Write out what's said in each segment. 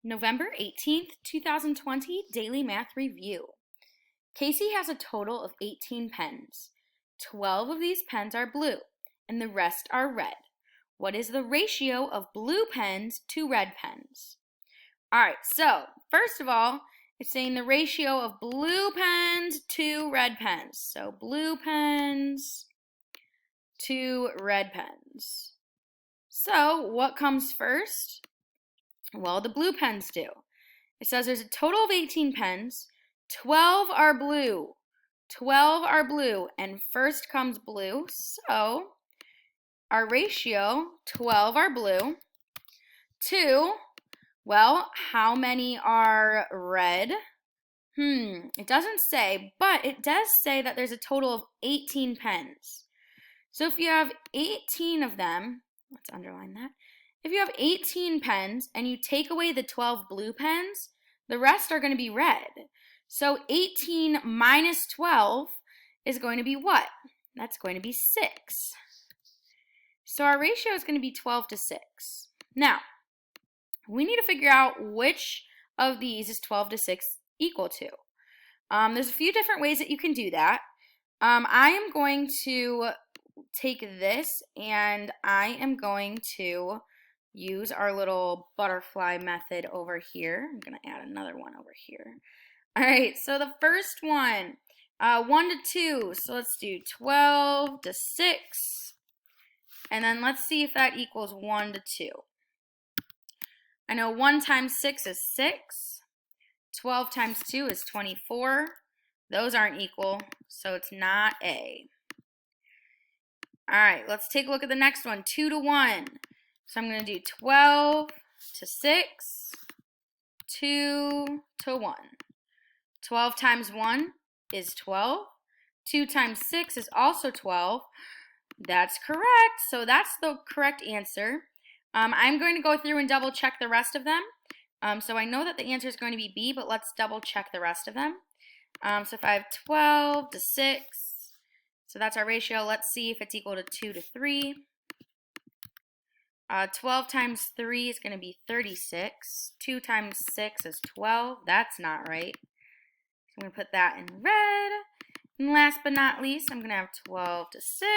November 18th, 2020 Daily Math Review. Casey has a total of 18 pens. 12 of these pens are blue, and the rest are red. What is the ratio of blue pens to red pens? All right, so first of all, it's saying the ratio of blue pens to red pens. So blue pens to red pens. So what comes first? Well, the blue pens do. It says there's a total of 18 pens. 12 are blue. 12 are blue, and first comes blue. So our ratio, 12 are blue, to, well, how many are red? It doesn't say, but it does say that there's a total of 18 pens. So if you have 18 of them, let's underline that. If you have 18 pens and you take away the 12 blue pens, the rest are going to be red. So 18 minus 12 is going to be what? That's going to be 6. So our ratio is going to be 12 to 6. Now, we need to figure out which of these is 12 to 6 equal to. There's a few different ways that you can do that. I am going to take this and I am going to use our little butterfly method over here. I'm going to add another one over here. All right, so the first one, 1 to 2. So let's do 12 to 6. And then let's see if that equals 1 to 2. I know 1 times 6 is 6. 12 times 2 is 24. Those aren't equal, so it's not A. All right, let's take a look at the next one, 2 to 1. So I'm going to do 12 to 6, 2 to 1. 12 times 1 is 12. 2 times 6 is also 12. That's correct. So that's the correct answer. I'm going to go through and double check the rest of them. So I know that the answer is going to be B, but let's double check the rest of them. So if I have 12 to 6, so that's our ratio. Let's see if it's equal to 2 to 3. 12 times 3 is going to be 36. 2 times 6 is 12. That's not right. So I'm going to put that in red. And last but not least, I'm going to have 12 to 6.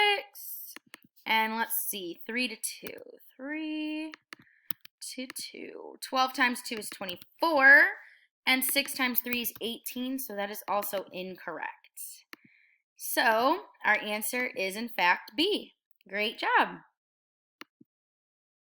And let's see, 3 to 2. 3 to 2. 12 times 2 is 24. And 6 times 3 is 18. So that is also incorrect. So our answer is in fact B. Great job.